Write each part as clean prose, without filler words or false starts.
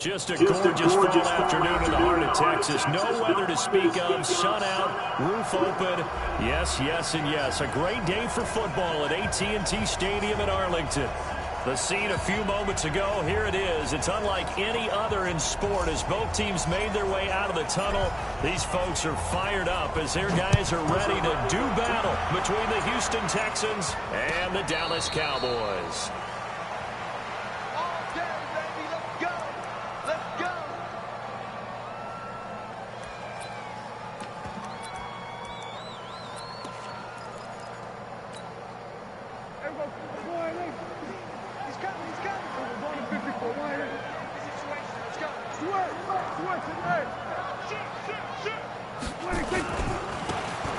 Just a gorgeous fall afternoon in the heart of Texas. No weather to speak of. Sun out, roof open. Yes, yes, and yes. A great day for football at AT&T Stadium in Arlington. The scene a few moments ago, here it is. It's unlike any other in sport as both teams made their way out of the tunnel. These folks are fired up as their guys are ready to do battle between the Houston Texans and the Dallas Cowboys.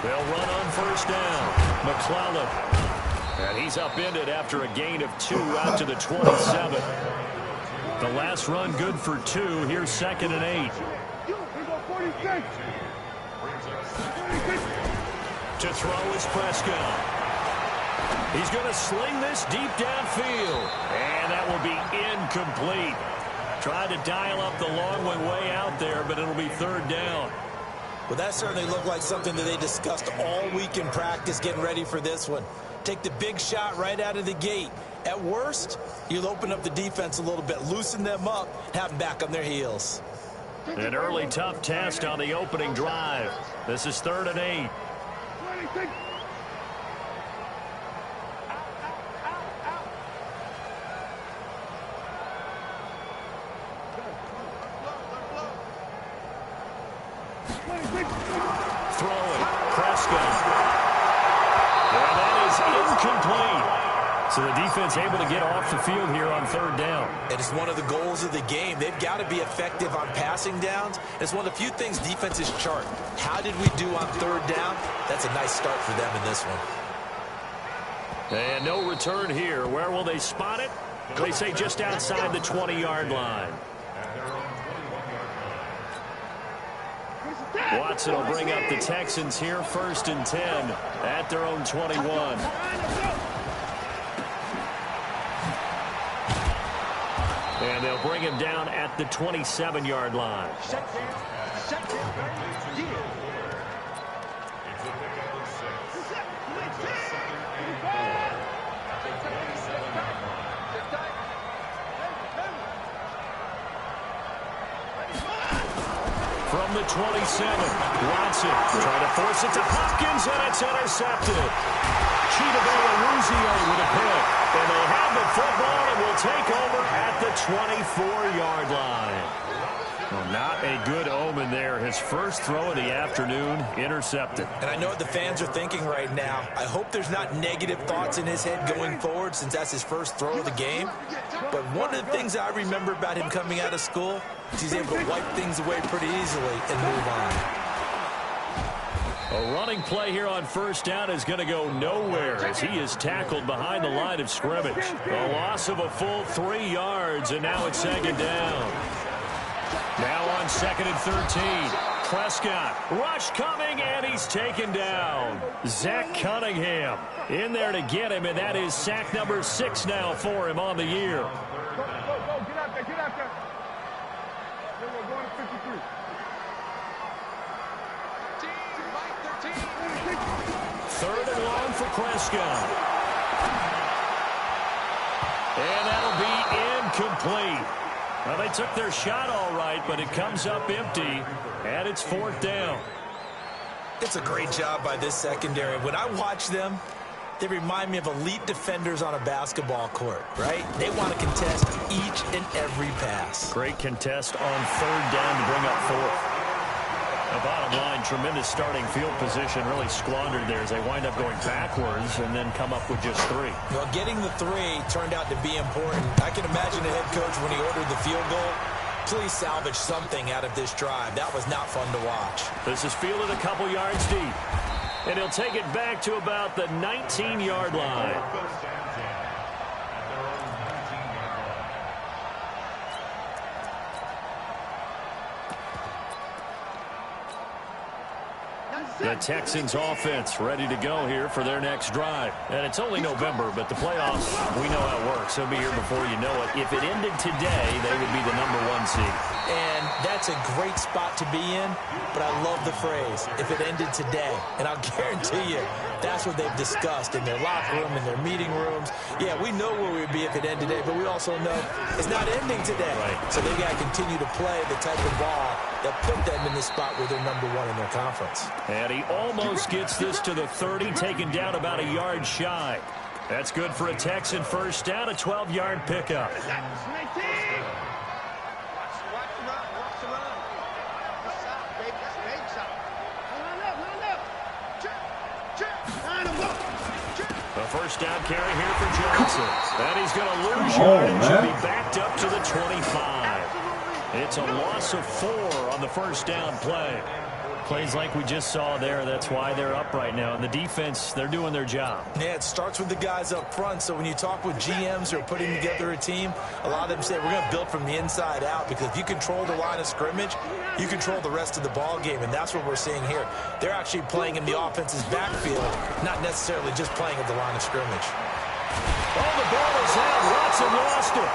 They'll run on first down. McClellan. And he's upended after a gain of 2 out to the 27. The last run good for 2. Here's 2nd and 8. To throw is Prescott. He's going to sling this deep downfield. And that will be incomplete. Tried to dial up the long one way out there, but it'll be 3rd down. Well, that certainly looked like something that they discussed all week in practice getting ready for this one. Take the big shot right out of the gate. At worst, you'll open up the defense a little bit, loosen them up, have them back on their heels. An early tough test on the opening drive. This is 3rd and 8. Throwing, Prescott. And that is incomplete. So the defense able to get off the field here on 3rd down. It is one of the goals of the game. They've got to be effective on passing downs. It's one of the few things defenses chart. How did we do on 3rd down? That's a nice start for them in this one. And no return here. Where will they spot it? They say just outside the 20-yard line. Watson will bring up the Texans here 1st and 10 at their own 21. And they'll bring him down at the 27-yard line. From the 27, Watson trying to force it to Hopkins, and it's intercepted. Chidobe Awuzie with a pick. And they have the football and will take over at the 24-yard line. Well, not a good omen there. His first throw of the afternoon intercepted. And I know what the fans are thinking right now. I hope there's not negative thoughts in his head going forward since that's his first throw of the game. But one of the things I remember about him coming out of school is he's able to wipe things away pretty easily and move on. A running play here on 1st down is going to go nowhere as he is tackled behind the line of scrimmage. A loss of a full 3 yards, and now it's 2nd down. Now on 2nd and 13. Prescott, rush coming, and he's taken down. Zach Cunningham in there to get him, and that is sack number 6 now for him on the year. Go, get out there, get out there. We're going to 53. Third and long for Prescott. And that'll be incomplete. Well, they took their shot all right, but it comes up empty, and it's 4th down. It's a great job by this secondary. When I watch them, they remind me of elite defenders on a basketball court, right? They want to contest each and every pass. Great contest on 3rd down to bring up 4th. The bottom line, tremendous starting field position, really squandered there as they wind up going backwards and then come up with just 3. Well, getting the 3 turned out to be important. I can imagine the head coach when he ordered the field goal. Please salvage something out of this drive. That was not fun to watch. This is fielded a couple yards deep. And he'll take it back to about the 19-yard line. The Texans offense ready to go here for their next drive. And it's only November, but the playoffs, we know how it works. They'll be here before you know it. If it ended today, they would be the #1 seed. And that's a great spot to be in, but I love the phrase, if it ended today. And I'll guarantee you, that's what they've discussed in their locker room, in their meeting rooms. Yeah, we know where we'd be if it ended today, but we also know it's not ending today. Right. So they've got to continue to play the type of ball that put them in the spot where they're #1 in their conference. And he almost gets this to the 30, taken down about a yard shy. That's good for a Texan first down, a 12-yard pickup. The first down carry here for Johnson. And he's going to lose yardage and be backed up to the 25. It's a loss of 4 on the first down play. Plays like we just saw there, that's why they're up right now. And the defense, they're doing their job. Yeah, it starts with the guys up front. So when you talk with GMs who are putting together a team, a lot of them say we're going to build from the inside out, because if you control the line of scrimmage, you control the rest of the ball game, and that's what we're seeing here. They're actually playing in the offense's backfield, not necessarily just playing at the line of scrimmage. Oh, the ball is out. Watson lost it.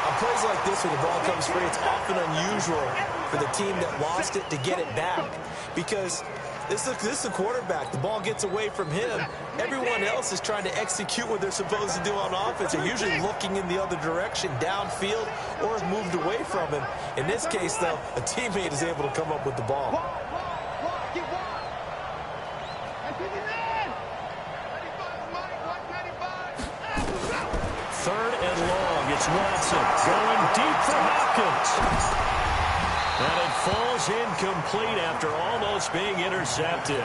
On plays like this, when the ball comes free, it's often unusual for the team that lost it to get it back, because this is the quarterback. The ball gets away from him. Everyone else is trying to execute what they're supposed to do on offense. They're usually looking in the other direction, downfield, or have moved away from him. In this case, though, a teammate is able to come up with the ball. Third and long. It's Watson going deep for Hopkins. And it falls incomplete after almost being intercepted.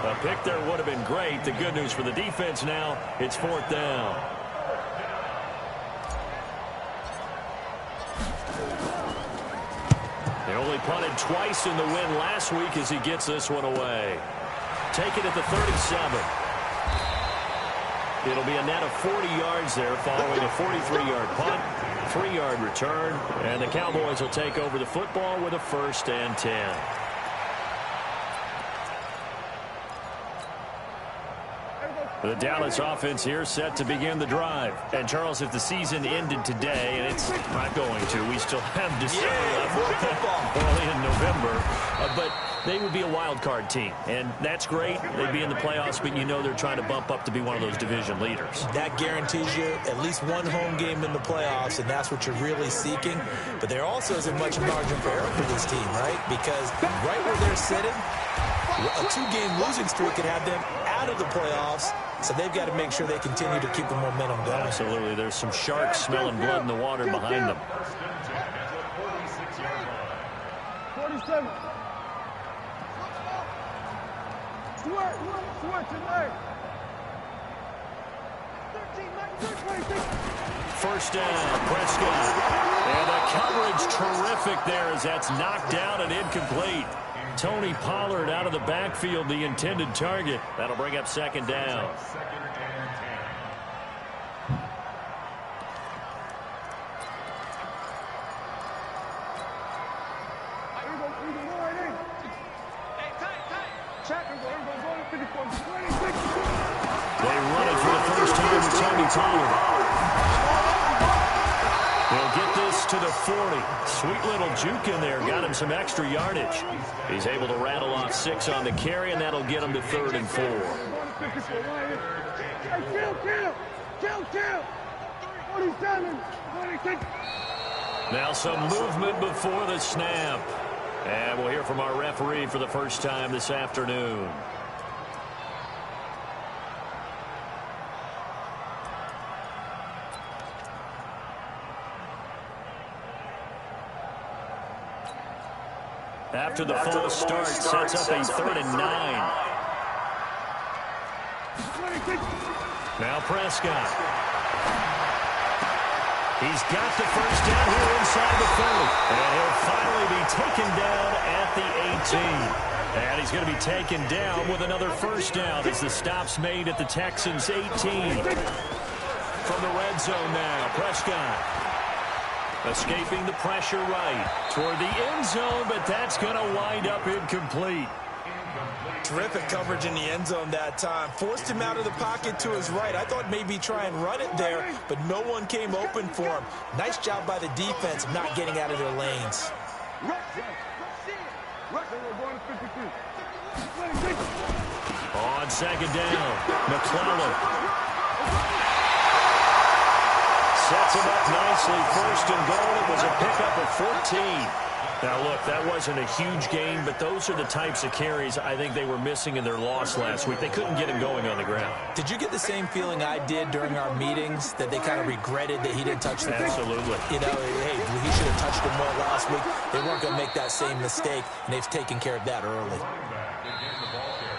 A pick there would have been great. The good news for the defense now, it's 4th down. They only punted twice in the win last week as he gets this one away. Take it at the 37. It'll be a net of 40 yards there following a 43-yard punt, 3-yard return, and the Cowboys will take over the football with a 1st and 10. The Dallas offense here set to begin the drive. And, Charles, if the season ended today, and it's not going to, we still have December left, early in November, but they would be a wild card team. And that's great. They'd be in the playoffs, but you know they're trying to bump up to be one of those division leaders. That guarantees you at least one home game in the playoffs, and that's what you're really seeking. But there also isn't much margin for error for this team, right? Because right where they're sitting, a 2-game losing streak could have them out of the playoffs, so they've got to make sure they continue to keep the momentum going. Absolutely. There's some sharks smelling blood in the water behind them. 47. Sweat tonight. 13, 1st down, Prescott. And the coverage terrific there as that's knocked down and incomplete. Tony Pollard out of the backfield, the intended target. That'll bring up 2nd down. They run it for the first time with Tony Pollard. They'll get this to the 40. Sweet little juke in there. Got him some extra yardage. He's able to rattle off 6 on the carry, and that'll get him to 3rd and 4. Now some movement before the snap. And we'll hear from our referee for the first time this afternoon. After the false start, sets up a 3rd and 9. Now Prescott. He's got the first down here inside the 30. And he'll finally be taken down at the 18. And he's going to be taken down with another first down as the stop's made at the Texans' 18. From the red zone now, Prescott. Escaping the pressure right toward the end zone, but that's going to wind up incomplete. Terrific coverage in the end zone that time. Forced him out of the pocket to his right. I thought maybe try and run it there, but no one came open for him. Nice job by the defense of not getting out of their lanes. On second down, McClellan sets him up nicely. First and goal. It was a pickup of 14. Now, look, that wasn't a huge gain, but those are the types of carries I think they were missing in their loss last week. They couldn't get him going on the ground. Did you get the same feeling I did during our meetings, that they kind of regretted that he didn't touch the ball? Absolutely. You know, hey, he should have touched it more last week. They weren't going to make that same mistake, and they've taken care of that early.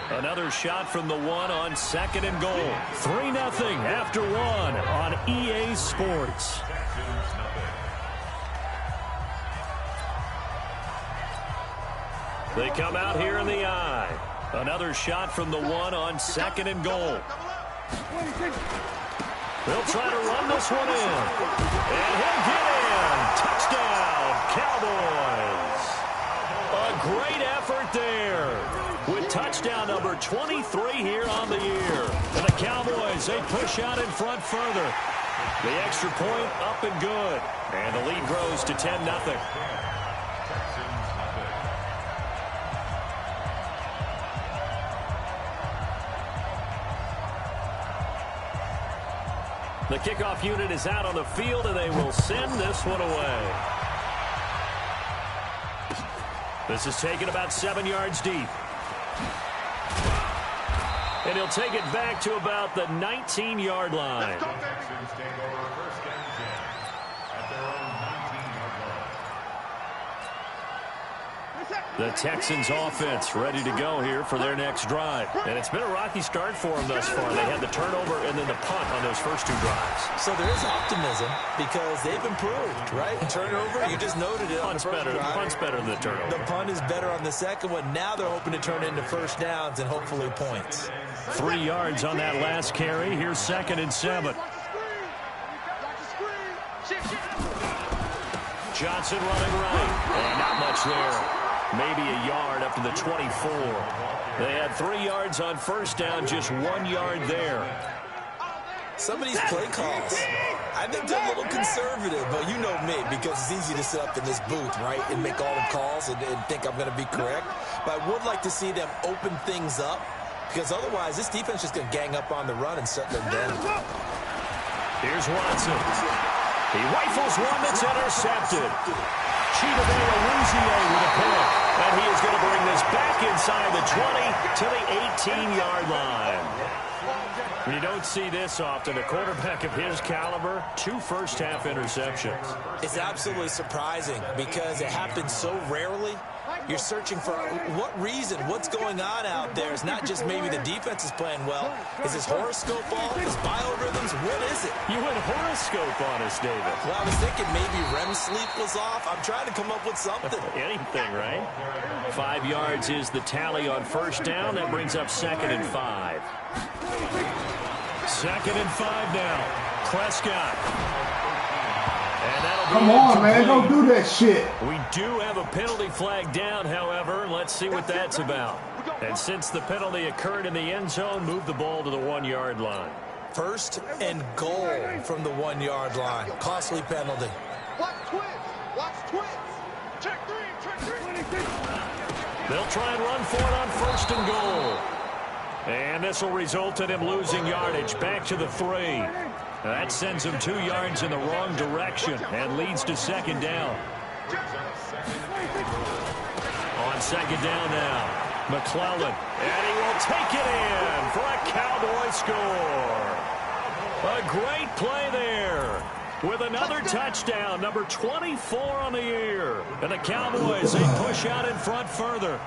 Another shot from the one on second and goal. 3-0 after one on EA Sports. They come out here in the eye. Another shot from the one on second and goal. They'll try to run this one in. And he'll get in. Touchdown, Cowboys. A great effort there. With touchdown number 23 here on the year. And the Cowboys, they push out in front further. The extra point up and good. And the lead grows to 10-0. The kickoff unit is out on the field, and they will send this one away. This is taken about 7 yards deep. And he'll take it back to about the 19-yard line. The Texans offense ready to go here for their next drive. And it's been a rocky start for them thus far. They had the turnover and then the punt on those first 2 drives. So there is optimism because they've improved, right? Turnover, you just noted it on the first drive. Punt's better than the turnover. The punt is better on the second one. Now they're hoping to turn into first downs and hopefully points. 3 yards on that last carry. Here's 2nd and 7. Johnson running right. And not much there. Maybe a yard up to the 24. They had 3 yards on first down, just 1 yard there. Some of these play calls, I think they're a little conservative, but you know me, because it's easy to sit up in this booth, right, and make all the calls and think I'm going to be correct. But I would like to see them open things up, because otherwise this defense is just going to gang up on the run and shut them down. Here's Watson. He rifles one that's intercepted. Chidobe-Awuzie with a pick. And he is going to bring this back inside the 20 to the 18-yard line. You don't see this often. A quarterback of his caliber, 2 first-half interceptions. It's absolutely surprising because it happens so rarely. You're searching for what reason, what's going on out there. It's not just maybe the defense is playing well. Is this horoscope all? Is biorhythms? What is it? You went horoscope on us, David. Well, I was thinking maybe REM sleep was off. I'm trying to come up with something. Anything, right? 5 yards is the tally on first down. That brings up 2nd and 5. 2nd and 5 now. Prescott. Come on, man. Don't do that shit. We do have a penalty flag down, however. Let's see what that's about. And since the penalty occurred in the end zone, move the ball to the 1 yard line. 1st and goal from the 1 yard line. Costly penalty. Watch twins. Watch twins. Check 3. Check 3. They'll try and run for it on 1st and goal. And this will result in him losing yardage back to the 3. That sends him 2 yards in the wrong direction and leads to 2nd down. On 2nd down now, McClellan. And he will take it in for a Cowboy score. A great play there with another touchdown, number 24 on the year. And the Cowboys, they push out in front further.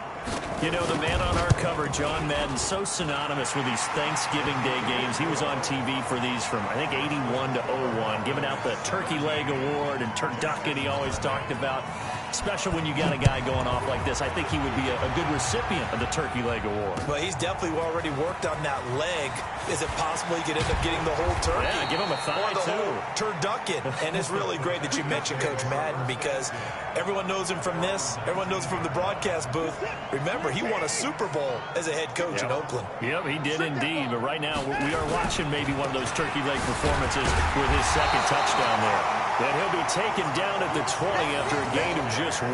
You know, the man on our cover, John Madden, so synonymous with these Thanksgiving Day games. He was on TV for these from, I think, 81 to 01, giving out the Turkey Leg Award and turducken he always talked about. Especially when you got a guy going off like this. I think he would be a good recipient of the Turkey Leg Award. Well, he's definitely already worked on that leg. Is it possible he could end up getting the whole turkey? Yeah, give him a thigh, or the too. whole turducken. And it's really great that you mentioned Coach Madden, because everyone knows him from this. Everyone knows him from the broadcast booth. Remember, he won a Super Bowl as a head coach in Oakland. Yep, he did indeed. But right now, we are watching maybe one of those turkey leg performances with his second touchdown there. And he'll be taken down at the 20 after a gain of just 1.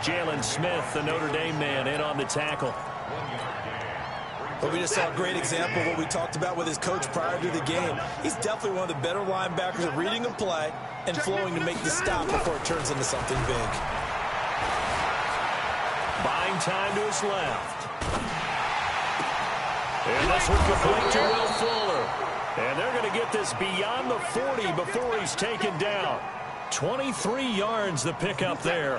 Jalen Smith, the Notre Dame man, in on the tackle. But we just saw a great example of what we talked about with his coach prior to the game. He's definitely one of the better linebackers at reading a play and flowing to make the stop before it turns into something big. Buying time to his left. And this one complete to Will Fuller. And they're going to get this beyond the 40 before he's taken down. 23 yards the pickup there.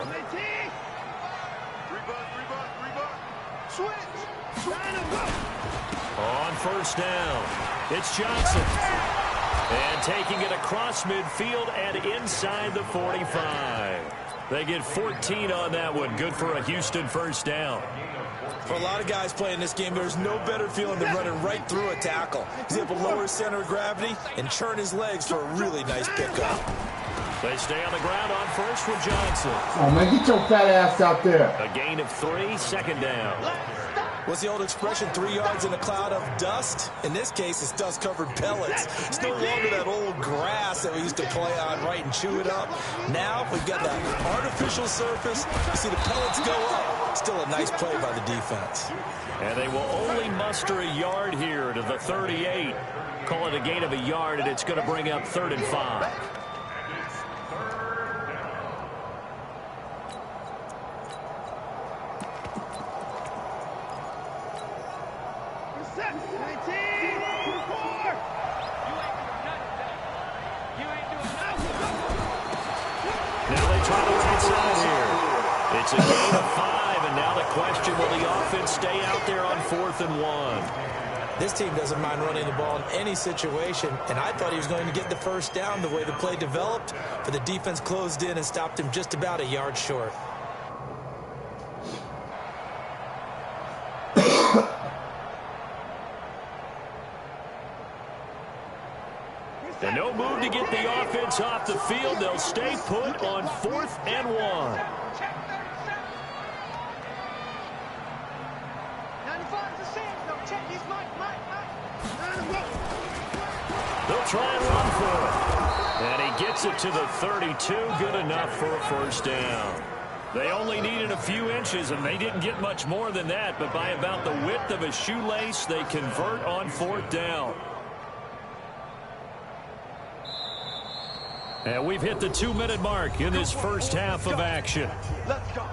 On first down, it's Johnson. And taking it across midfield and inside the 45. They get 14 on that one. Good for a Houston first down. For a lot of guys playing this game, there's no better feeling than running right through a tackle. He's able to lower his center of gravity and churn his legs for a really nice pickup. They stay on the ground on first with Johnson. Oh, man, get your fat ass out there. A gain of 3, second down. What's the old expression, 3 yards in a cloud of dust? In this case, it's dust-covered pellets. It's no longer that old grass that we used to play on, right, and chew it up. Now we've got that artificial surface. You see the pellets go up. Still a nice play by the defense. And they will only muster a yard here to the 38. Call it a gain of a yard, and it's going to bring up 3rd and 5. It's a gain of 5, and now the question, will the offense stay out there on 4th and 1? This team doesn't mind running the ball in any situation, and I thought he was going to get the first down the way the play developed, but the defense closed in and stopped him just about a yard short. And no move to get the offense off the field. They'll stay put on 4th and 1. They'll try and run for it. And he gets it to the 32. Good enough for a first down. They only needed a few inches, and they didn't get much more than that. But by about the width of a shoelace, they convert on 4th down. And we've hit the 2-minute mark in this first half of action. Let's go.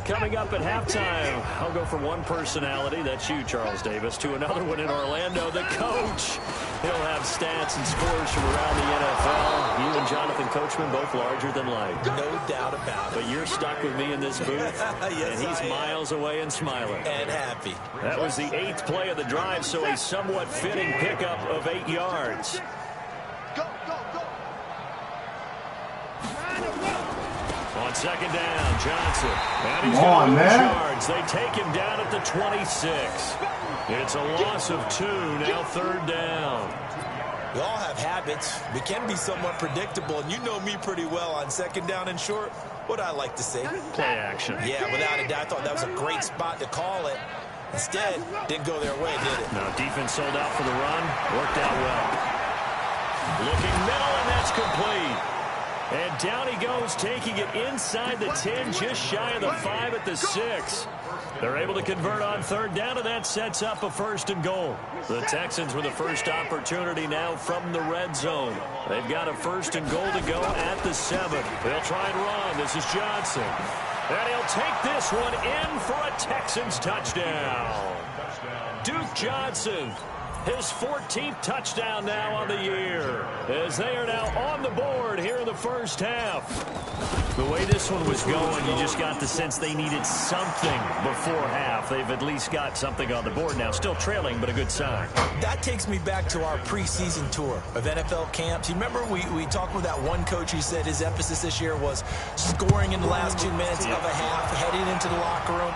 Coming up at halftime, I'll go from one personality, that's you, Charles Davis, to another one in Orlando, the coach. He'll have stats and scores from around the NFL. You and Jonathan Coachman, both larger than life. No doubt about it. But you're stuck with me in this booth, Yes, and he's miles away and smiling. And happy. That was the 8th play of the drive, so a somewhat fitting pickup of 8 yards. Go, go, go. On second down, Johnson. And he's Come on, going to lose man. yards. They take him down at the 26. It's a loss of 2, now 3rd down. We all have habits. We can be somewhat predictable, and you know me pretty well on second down and short. What I like to say. Play action. Yeah, without a doubt, I thought that was a great spot to call it. Instead, didn't go their way, did it? No, defense sold out for the run. Worked out well. Looking middle, and that's complete. And down he goes, taking it inside the 10, just shy of the 5 at the 6. They're able to convert on 3rd down, and that sets up a 1st and goal. The Texans with the first opportunity now from the red zone. They've got a 1st and goal to go at the 7. They'll try and run. This is Johnson. And he'll take this one in for a Texans touchdown. Duke Johnson, his 14th touchdown now on the year, as they are now on the board here in the first half. The way this one was going, you just got the sense they needed something before half. They've at least got something on the board now. Still trailing, but a good sign. That takes me back to our preseason tour of NFL camps. You remember we talked with that one coach who said his emphasis this year was scoring in the last 2 minutes of a half, heading into the locker room.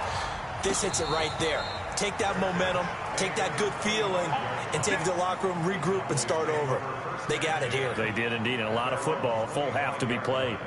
This hits it right there. Take that momentum, take that good feeling, and take it to the locker room, regroup, and start over. They got it here. They did indeed, and a lot of football, full half to be played.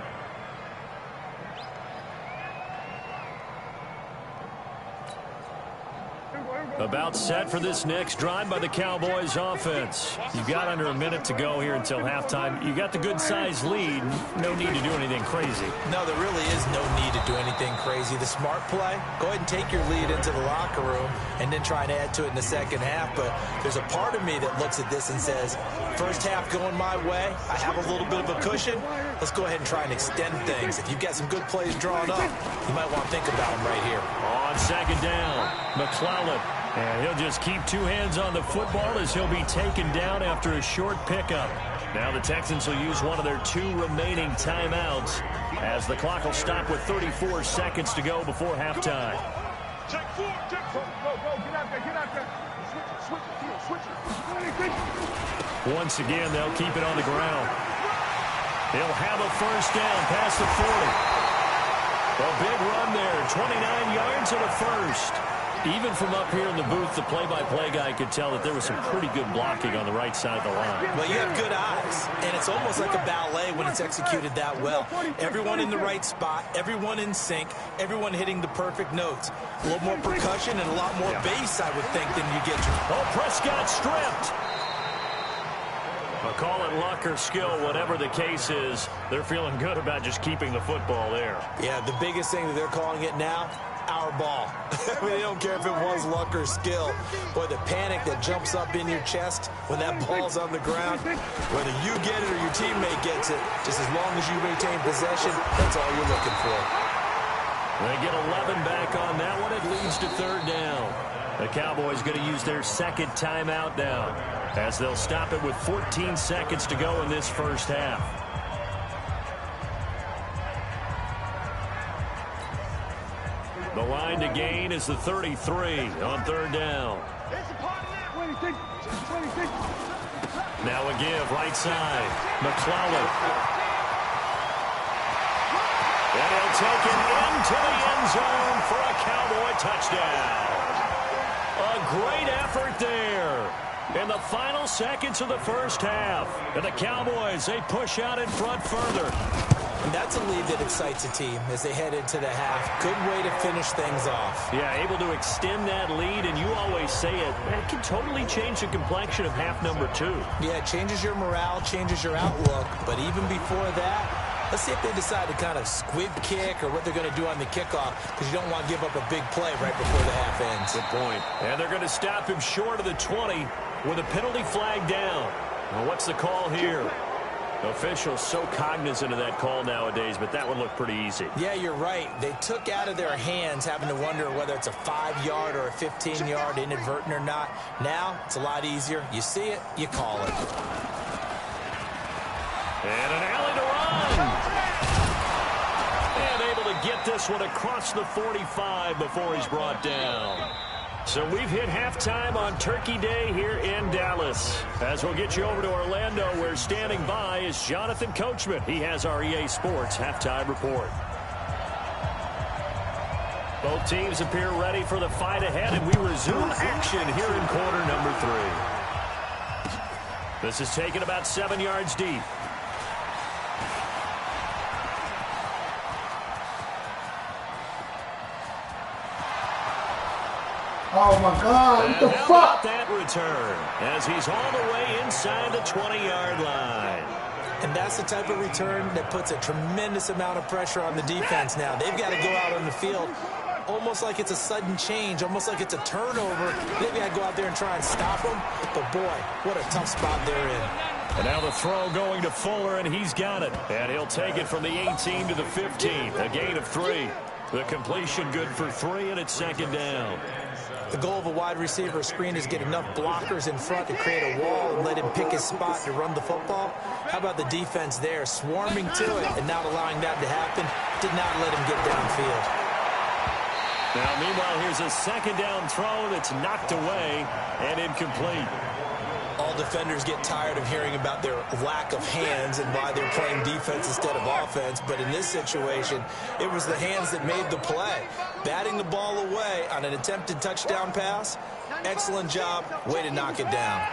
About set for this next drive by the Cowboys offense. You've got under a minute to go here until halftime. You got the good-sized lead. No need to do anything crazy. No, there really is no need to do anything crazy. The smart play, go ahead and take your lead into the locker room and then try and add to it in the second half. But there's a part of me that looks at this and says, first half going my way, I have a little bit of a cushion. Let's go ahead and try and extend things. If you've got some good plays drawn up, you might want to think about them right here. On second down, McClellan. And he'll just keep two hands on the football as he'll be taken down after a short pickup. Now the Texans will use one of their 2 remaining timeouts as the clock will stop with 34 seconds to go before halftime. Check 4, check 4. Go, get out there. Switch. Once again, they'll keep it on the ground. He'll have a first down past the 40. A big run there, 29 yards and a first. Even from up here in the booth, the play-by-play guy could tell that there was some pretty good blocking on the right side of the line. Well, you have good eyes, and it's almost like a ballet when it's executed that well. Everyone in the right spot, everyone in sync, everyone hitting the perfect notes. A little more percussion and a lot more bass, I would think, than you get. Oh, Prescott stripped. But call it luck or skill, whatever the case is, they're feeling good about just keeping the football there. Yeah, the biggest thing that they're calling it now, our ball. I mean, they don't care if it was luck or skill. Boy, the panic that jumps up in your chest when that ball's on the ground, whether you get it or your teammate gets it, just as long as you maintain possession, that's all you're looking for. They get 11 back on that one. It leads to third down. The Cowboys going to use their second timeout now as they'll stop it with 14 seconds to go in this first half. The line to gain is the 33 on third down. Now a give, right side. McClellan. And he'll take it into the end zone for a Cowboy touchdown. A great effort there in the final seconds of the first half. And the Cowboys, they push out in front further. And that's a lead that excites a team as they head into the half. Good way to finish things off. Yeah, able to extend that lead, and you always say it, that can totally change the complexion of half number 2. Yeah, it changes your morale, changes your outlook. But even before that, let's see if they decide to kind of squib kick or what they're going to do on the kickoff, because you don't want to give up a big play right before the half ends. Good point. And they're going to stop him short of the 20 with a penalty flag down. Well, what's the call here? Officials so cognizant of that call nowadays, but that would look pretty easy. Yeah, you're right. They took out of their hands having to wonder whether it's a 5-yard or a 15-yard inadvertent or not. Now, it's a lot easier. You see it, you call it. And an alley to run. And able to get this one across the 45 before he's brought down. So we've hit halftime on Turkey Day here in Dallas. As we'll get you over to Orlando, where standing by is Jonathan Coachman. He has our EA Sports halftime report. Both teams appear ready for the fight ahead, and we resume action here in quarter number 3. This is taken about 7 yards deep. Oh, my God. What the how fuck? about that return as he's all the way inside the 20-yard line. And that's the type of return that puts a tremendous amount of pressure on the defense now. They've got to go out on the field almost like it's a sudden change, almost like it's a turnover. They've got to go out there and try and stop them. But, boy, what a tough spot they're in. And now the throw going to Fuller, and he's got it. And he'll take it from the 18 to the 15. A gain of 3. The completion good for 3, and it's second down. The goal of a wide receiver screen is get enough blockers in front to create a wall and let him pick his spot to run the football. How about the defense there, swarming to it and not allowing that to happen? did not let him get downfield. Now, meanwhile, here's a second down throw that's knocked away and incomplete. All defenders get tired of hearing about their lack of hands and why they're playing defense instead of offense. But in this situation, it was the hands that made the play. Batting the ball away on an attempted touchdown pass. Excellent job. Way to knock it down.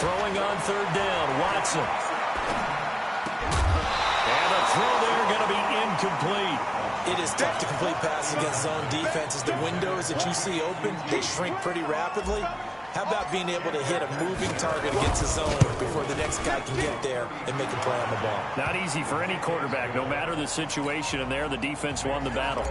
Throwing on third down, Watson. And the throw there going to be incomplete. It is tough to complete passes against zone defenses. The windows that you see open, they shrink pretty rapidly. How about being able to hit a moving target against the zone before the next guy can get there and make a play on the ball? Not easy for any quarterback, no matter the situation. And there, the defense won the battle.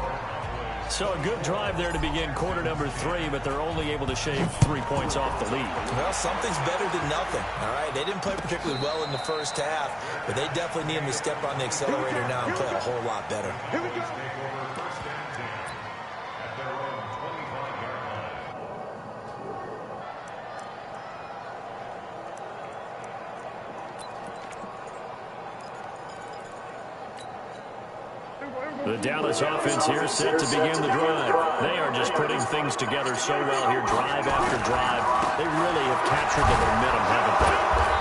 So a good drive there to begin quarter number 3, but they're only able to shave 3 points off the lead. Well, something's better than nothing, all right? They didn't play particularly well in the first half, but they definitely need him to step on the accelerator now and play a whole lot better. Here we go. The Dallas offense here set to begin the drive. They are just putting things together so well here, drive after drive. They really have captured the momentum, haven't they?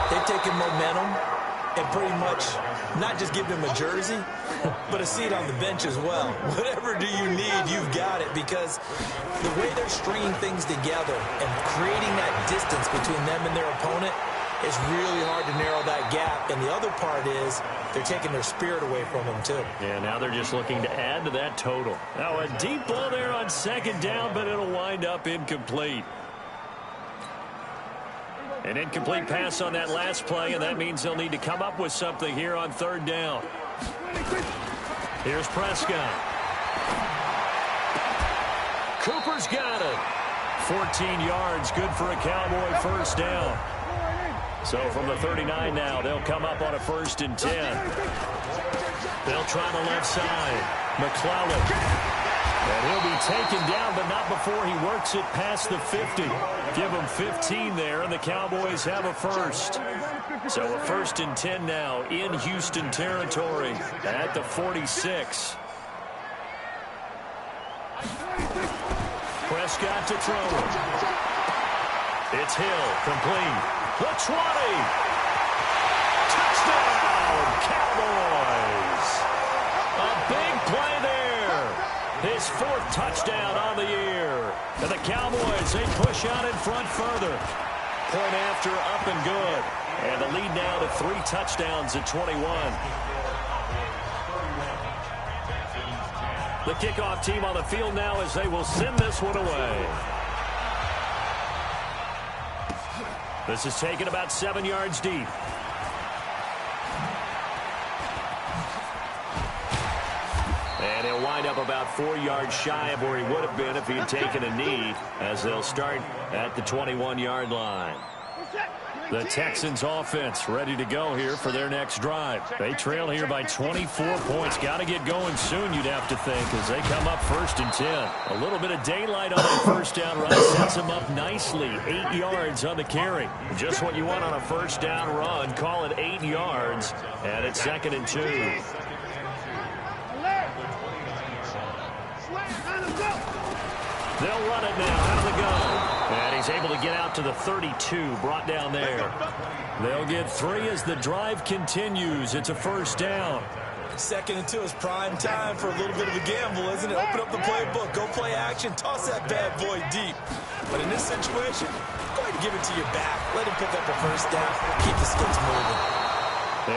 They've taken momentum and pretty much not just give them a jersey, but a seat on the bench as well. Whatever do you need, you've got it, because the way they're stringing things together and creating that distance between them and their opponent, it's really hard to narrow that gap. And the other part is they're taking their spirit away from them, too. Yeah, now they're just looking to add to that total. Now a deep ball there on second down, but it'll wind up incomplete. An incomplete pass on that last play, and that means they'll need to come up with something here on third down. Here's Prescott. Cooper's got it. 14 yards, good for a Cowboy first down. So from the 39 now, they'll come up on a 1st and 10. They'll try the left side. McClellan. And he'll be taken down, but not before he works it past the 50. Give him 15 there, and the Cowboys have a first. So a 1st and 10 now in Houston territory at the 46. Prescott to throw. It's Hill, complete. The 20. Touchdown, Cowboys. A big play there. His 4th touchdown on the year. And the Cowboys, they push out in front further. Point after, up and good. And the lead now to 3 touchdowns at 21. The kickoff team on the field now as they will send this one away. This is taken about 7 yards deep. And he'll wind up about 4 yards shy of where he would have been if he had taken a knee, as they'll start at the 21-yard line. The Texans offense ready to go here for their next drive. They trail here by 24 points. Got to get going soon, you'd have to think, as they come up 1st and 10. A little bit of daylight on that first down run sets them up nicely. 8 yards on the carry. Just what you want on a first down run. Call it 8 yards, and it's 2nd and 2. They'll run it now out of the gun. And he's able to get out to the 32, brought down there. They'll get 3 as the drive continues. It's a first down. 2nd and 2 is prime time for a little bit of a gamble, isn't it? Open up the playbook, go play action, toss that bad boy deep. But in this situation, go ahead and give it to your back. Let him pick up a first down. Keep the sticks moving.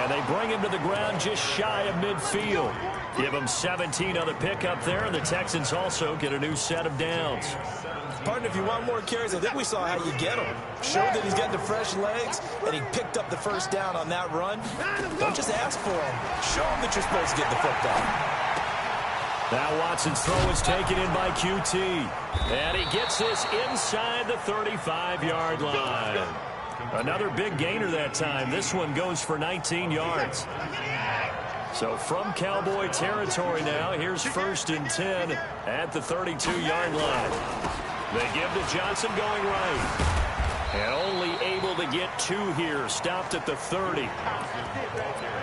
And they bring him to the ground just shy of midfield. Give him 17 on the pickup there, and the Texans also get a new set of downs. Partner, if you want more carries, I think we saw how you get him. Showed that he's getting the fresh legs, and he picked up the first down on that run. Don't just ask for him. Show him that you're supposed to get the football. Now Watson's throw is taken in by QT. And he gets this inside the 35-yard line. Another big gainer that time. This one goes for 19 yards. So from Cowboy territory now, here's 1st and 10 at the 32-yard line. They give to Johnson going right. And only able to to get 2 here. Stopped at the 30.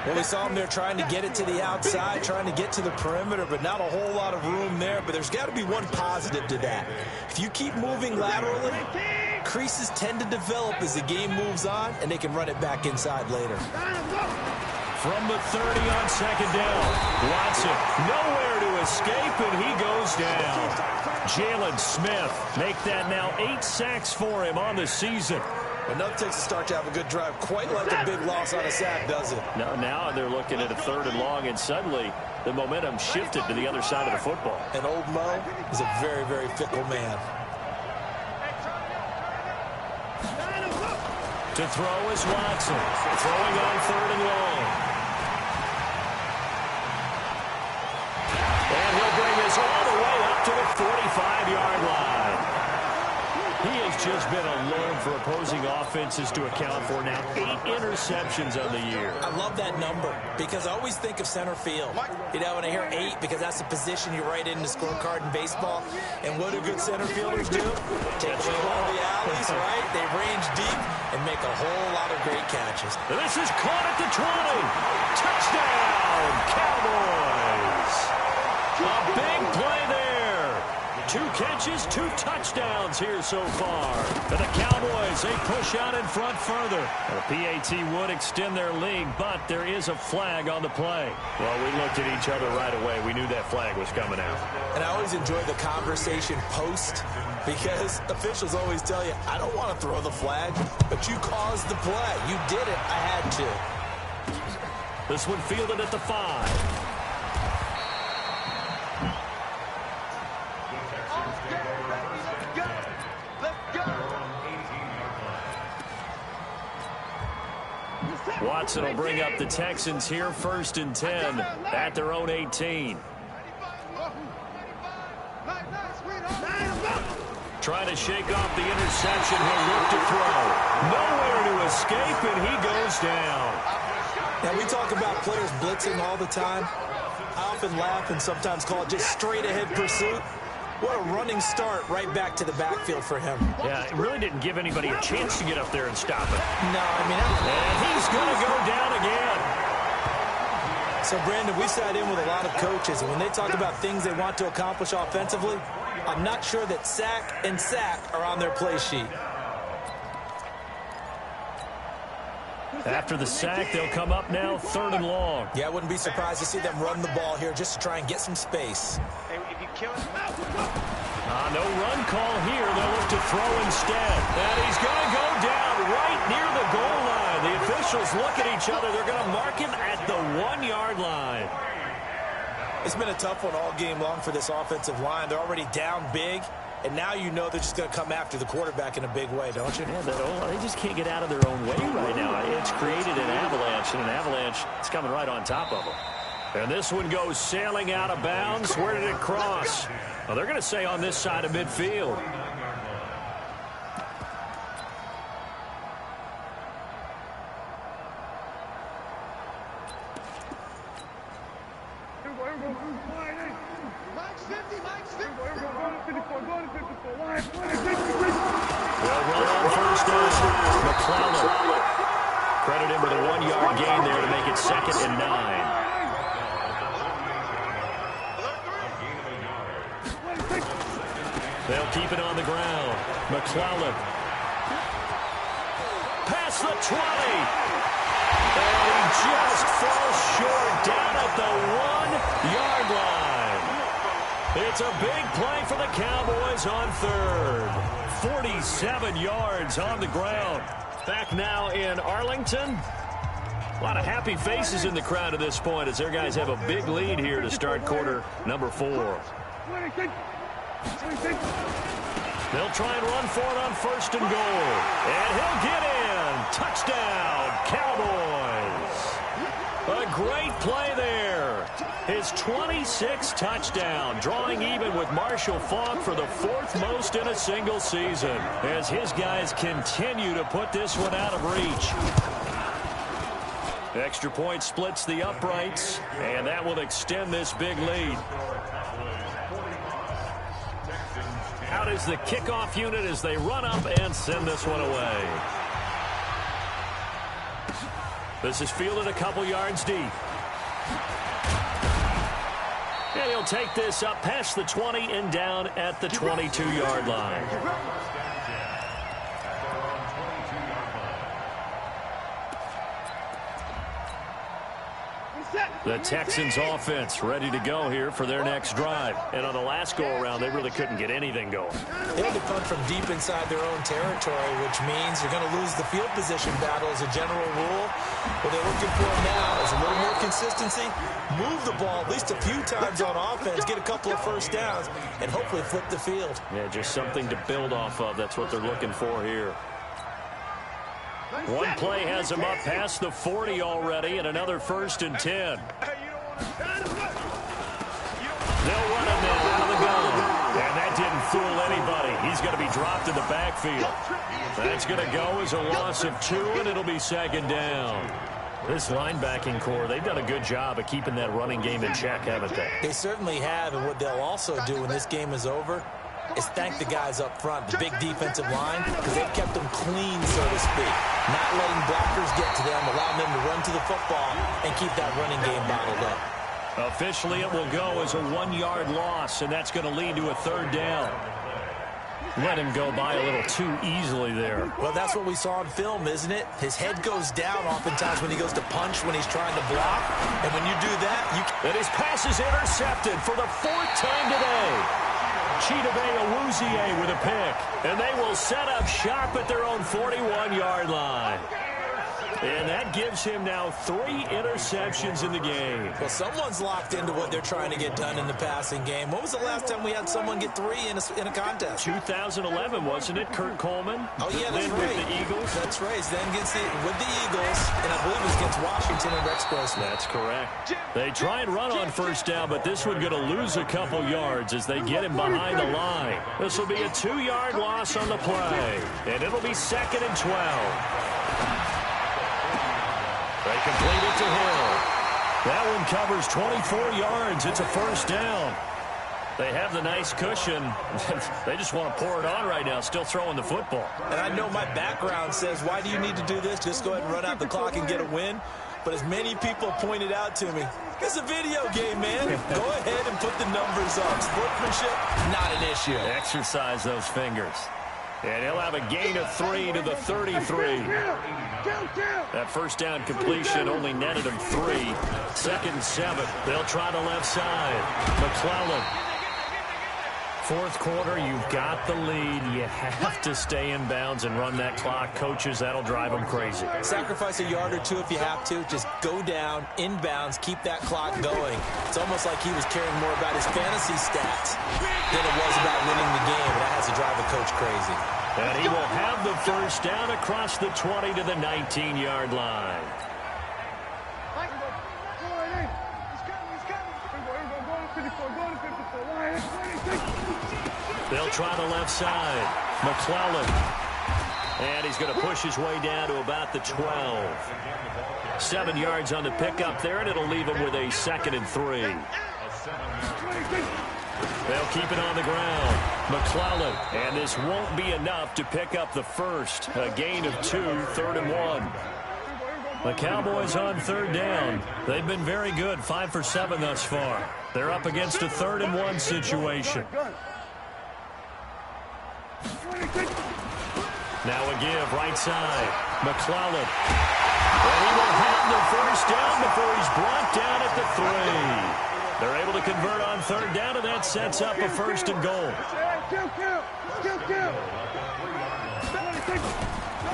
Well, we saw him there trying to get it to the outside, trying to get to the perimeter, but not a whole lot of room there. But there's got to be one positive to that. If you keep moving laterally, creases tend to develop as the game moves on, and they can run it back inside later. From the 30 on second down. Watson nowhere to escape, and he goes down. Jalen Smith make that now 8 sacks for him on the season. Enough takes to start to have a good drive, quite like a big loss on a sack, does it? No, now they're looking at a 3rd and long, and suddenly the momentum shifted to the other side of the football. And old Mo is a very, very fickle man. To throw is Watson. Throwing on 3rd and long. And he'll bring this all the way up to the 45-yard line. He has just been alone for opposing offenses to account for now 8 interceptions on the year. I love that number because I always think of center field. You know, when I hear 8, because that's the position you write in the scorecard in baseball. And what do good center fielders do? Take away all the alleys, right? They range deep and make a whole lot of great catches. This is caught at the 20. Touchdown, Cowboys. A big play there. 2 catches, 2 touchdowns here so far. And the Cowboys, they push out in front further. The PAT would extend their lead, but there is a flag on the play. Well, we looked at each other right away. We knew that flag was coming out. And I always enjoy the conversation post because officials always tell you, I don't want to throw the flag, but you caused the play. You did it. I had to. This one fielded at the 5. Watson will bring up the Texans here 1st and 10 at their own 18. Trying to shake off the interception. He'll look to throw. Nowhere to escape, and he goes down. Now, we talk about players blitzing all the time. I often laugh and sometimes call it just straight-ahead pursuit. What a running start right back to the backfield for him. Yeah, it really didn't give anybody a chance to get up there and stop it. No, I mean... And he's going to go down again. So, Brandon, we sat in with a lot of coaches, and when they talk about things they want to accomplish offensively, I'm not sure that sack and sack are on their play sheet. After the sack, they'll come up now 3rd and long. Yeah, I wouldn't be surprised to see them run the ball here just to try and get some space. No run call here. They'll look to throw instead. And he's going to go down right near the goal line. The officials look at each other. They're going to mark him at the 1-yard line. It's been a tough one all game long for this offensive line. They're already down big, and now you know they're just going to come after the quarterback in a big way, don't you? Yeah, they just can't get out of their own way right now. It's created an avalanche, and an avalanche is coming right on top of them. And this one goes sailing out of bounds. Where did it cross? Well, they're going to say on this side of midfield. They'll run on 1st down. McClellan. Credit him with a 1-yard gain there to make it 2nd and 9. They'll keep it on the ground. McClellan. Past the 20. And he just falls short down at the 1-yard line. It's a big play for the Cowboys on 3rd. 47 yards on the ground. Back now in Arlington. A lot of happy faces in the crowd at this point as their guys have a big lead here to start quarter number 4. They'll try and run for it on 1st and goal. And he'll get in. Touchdown, Cowboys. A great play there. His 26th touchdown, drawing even with Marshall Faulk for the 4th most in a single season, as his guys continue to put this one out of reach. Extra point splits the uprights, and that will extend this big lead. Out is the kickoff unit as they run up and send this one away. This is fielded a couple yards deep. And he'll take this up past the 20 and down at the 22-yard line. The Texans offense ready to go here for their next drive. And on the last go-around, they really couldn't get anything going. They had to punt from deep inside their own territory, which means you're going to lose the field position battle as a general rule. What they're looking for now is a little more consistency, move the ball at least a few times on offense, get a couple of first downs, and hopefully flip the field. Yeah, just something to build off of. That's what they're looking for here. One play has him up past the 40 already, and another 1st and 10. They'll run him now out of the gun. And that didn't fool anybody. He's going to be dropped in the backfield. That's going to go as a loss of 2, and it'll be 2nd down. This linebacking core, they've done a good job of keeping that running game in check, haven't they? They certainly have, and what they'll also do when this game is over is thank the guys up front, the big defensive line, because they've kept them clean, so to speak. Not letting blockers get to them, allowing them to run to the football and keep that running game bottled up. Officially, it will go as a 1-yard loss, and that's going to lead to a 3rd down. Let him go by a little too easily there. Well, that's what we saw on film, isn't it? His head goes down oftentimes when he goes to punch, when he's trying to block. And when you do that, And his pass is intercepted for the 4th time today. Chidobe Awuzie with a pick. And they will set up shop at their own 41-yard line. And that gives him now 3 interceptions in the game. Well, someone's locked into what they're trying to get done in the passing game. When was the last time we had someone get 3 in a contest? 2011, wasn't it? Kurt Coleman. Oh, yeah, that's then right. With the Eagles. That's right. Then with the Eagles, and I believe it was against Washington and Rex Grossman. That's correct. They try and run on 1st down, but this one going to lose a couple yards as they get him behind the line. This will be a 2-yard loss on the play, and it'll be 2nd and 12. They complete it to Hill. That one covers 24 yards. It's a 1st down. They have the nice cushion. They just want to pour it on right now, still throwing the football. And I know my background says, why do you need to do this? Just go ahead and run out the clock and get a win. But as many people pointed out to me, it's a video game, man. Go ahead and put the numbers up. Sportsmanship, not an issue. Exercise those fingers. And he'll have a gain of 3 to the 33. That 1st down completion only netted him 3. 2nd and 7. They'll try the left side. McClellan. 4th quarter, you've got the lead. You have to stay in bounds and run that clock. Coaches, that'll drive them crazy. Sacrifice a yard or 2 if you have to. Just go down, in bounds, keep that clock going. It's almost like he was caring more about his fantasy stats than it was about winning the game. And that has to drive a coach crazy. And he will have the 1st down across the 20 to the 19-yard line. They'll try the left side. McClellan. And he's going to push his way down to about the 12. 7 yards on the pickup there, and it'll leave him with a 2nd and 3. They'll keep it on the ground. McClellan. And this won't be enough to pick up the 1st. A gain of 2, 3rd and 1. The Cowboys on 3rd down. They've been very good, 5 for 7 thus far. They're up against a 3rd and 1 situation. Now a give, right side. McClellan. And he will have the 1st down before he's brought down at the 3. They're able to convert on 3rd down, and that sets up a 1st and goal.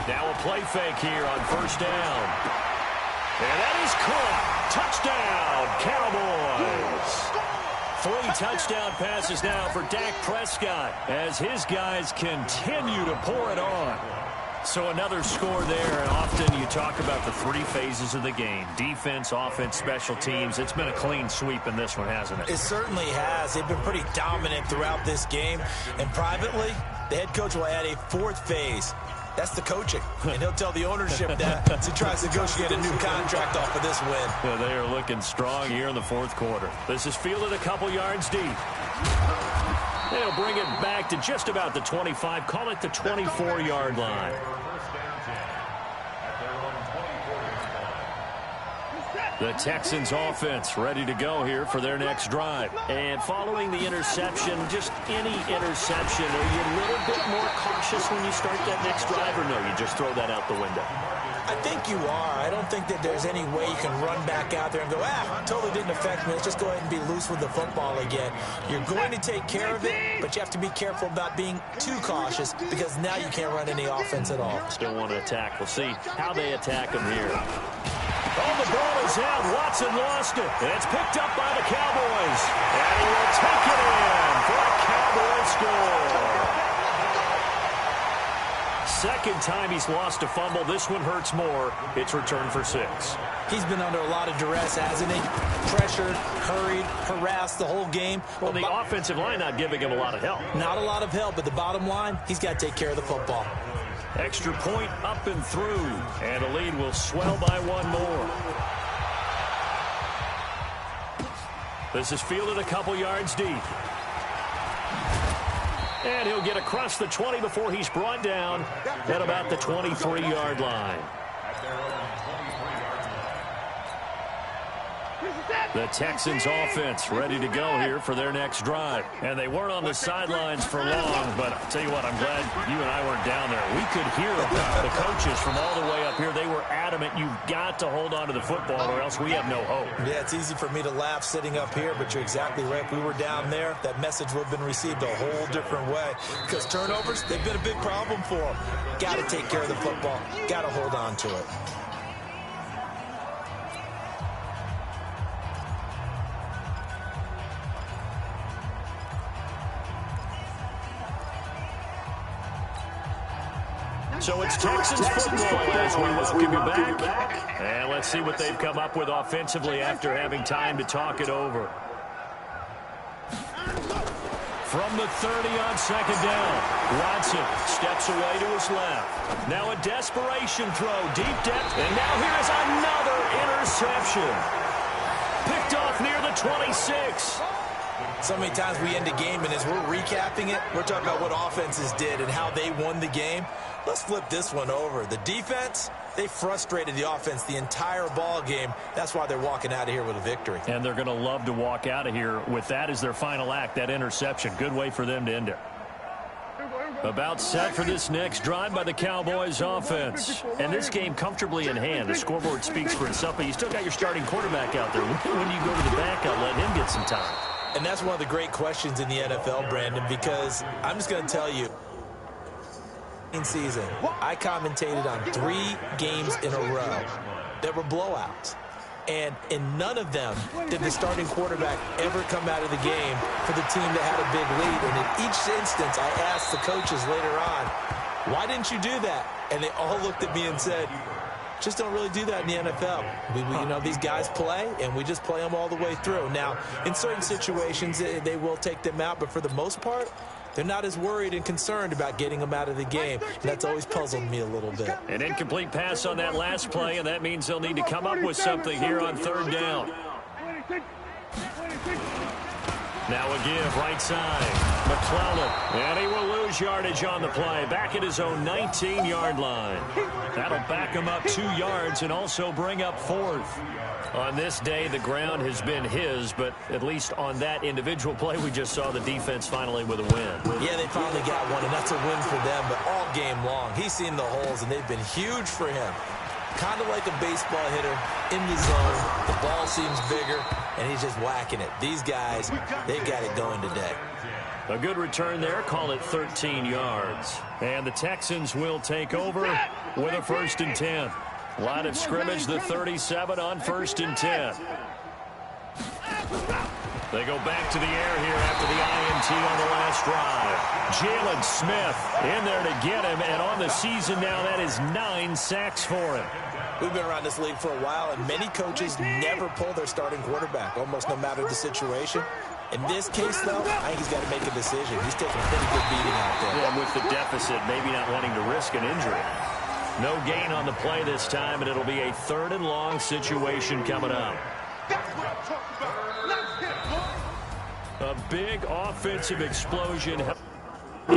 Now a play fake here on 1st down. And that is caught. Touchdown, Cowboys. 3 touchdown passes now for Dak Prescott as his guys continue to pour it on. So another score there, and often you talk about the 3 phases of the game. Defense, offense, special teams. It's been a clean sweep in this one, hasn't it? It certainly has. They've been pretty dominant throughout this game. And privately, the head coach will add a 4th phase. That's the coaching. And he'll tell the ownership that as he tries to negotiate a new contract off of this win. Yeah, they are looking strong here in the 4th quarter. This is fielded a couple yards deep. They'll bring it back to just about the 25. Call it the 24-yard line. The Texans offense ready to go here for their next drive. And following the interception, just any interception, are you a little bit more cautious when you start that next drive, or no, you just throw that out the window? I think you are. I don't think that there's any way you can run back out there and go, totally didn't affect me. Let's just go ahead and be loose with the football again. You're going to take care of it, but you have to be careful about being too cautious because now you can't run any offense at all. Still want to attack. We'll see how they attack him here. Oh, the ball is out. Watson lost it. And it's picked up by the Cowboys. And he will take it in for a Cowboys score. Second time he's lost a fumble. This one hurts more. It's returned for 6. He's been under a lot of duress, hasn't he? Pressured, hurried, harassed the whole game. Well, the offensive line not giving him a lot of help. Not a lot of help, but the bottom line, he's got to take care of the football. Extra point up and through. And the lead will swell by 1 more. This is fielded a couple yards deep. And he'll get across the 20 before he's brought down at about the 23-yard line. The Texans offense ready to go here for their next drive. And they weren't on the sidelines for long, but I'll tell you what, I'm glad you and I weren't down there. We could hear the coaches from all the way up here. They were adamant, you've got to hold on to the football or else we have no hope. Yeah, it's easy for me to laugh sitting up here, but you're exactly right. If we were down there, that message would have been received a whole different way. Because turnovers, they've been a big problem for them. Got to take care of the football. Got to hold on to it. So it's Texans football as we welcome you back. And let's see what they've come up with offensively after having time to talk it over. From the 30 on second down, Watson steps away to his left. Now a desperation throw, deep depth, and now here is another interception. Picked off near the 26. So many times we end a game, and as we're recapping it, we're talking about what offenses did and how they won the game. Let's flip this one over. The defense, they frustrated the offense the entire ball game. That's why they're walking out of here with a victory. And they're going to love to walk out of here with that as their final act, that interception. Good way for them to end it. About set for this next drive by the Cowboys offense. And this game comfortably in hand. The scoreboard speaks for itself, but you still got your starting quarterback out there. When you go to the backup, let him get some time. And that's one of the great questions in the NFL, Brandon, because I'm just going to tell you, season, I commentated on 3 games in a row that were blowouts. And in none of them did the starting quarterback ever come out of the game for the team that had a big lead. And in each instance, I asked the coaches later on, why didn't you do that? And they all looked at me and said, just don't really do that in the NFL. You know, these guys play, and we just play them all the way through. Now, in certain situations, they will take them out, but for the most part, they're not as worried and concerned about getting them out of the game. And that's always puzzled me a little bit. An incomplete pass on that last play, and that means they'll need to come up with something here on third down. Now a give, right side. McClellan, and he will lose yardage on the play. Back at his own 19-yard line. That'll back him up 2 yards and also bring up 4th. On this day, the ground has been his, but at least on that individual play, we just saw the defense finally with a win. Yeah, they finally got one, and that's a win for them, but all game long, he's seen the holes, and they've been huge for him. Kind of like a baseball hitter in the zone. The ball seems bigger, and he's just whacking it. These guys, they've got it going today. A good return there, call it 13 yards. And the Texans will take over with a 1st and 10. Line of scrimmage, the 37 on 1st and 10. They go back to the air here after the INT on the last drive. Jalen Smith in there to get him, and on the season now, that is 9 sacks for him. We've been around this league for a while, and many coaches never pull their starting quarterback, almost no matter the situation. In this case, though, I think he's got to make a decision. He's taking a pretty good beating out there. Yeah, with the deficit, maybe not wanting to risk an injury. No gain on the play this time, and it'll be a 3rd and long situation coming up. A big offensive explosion.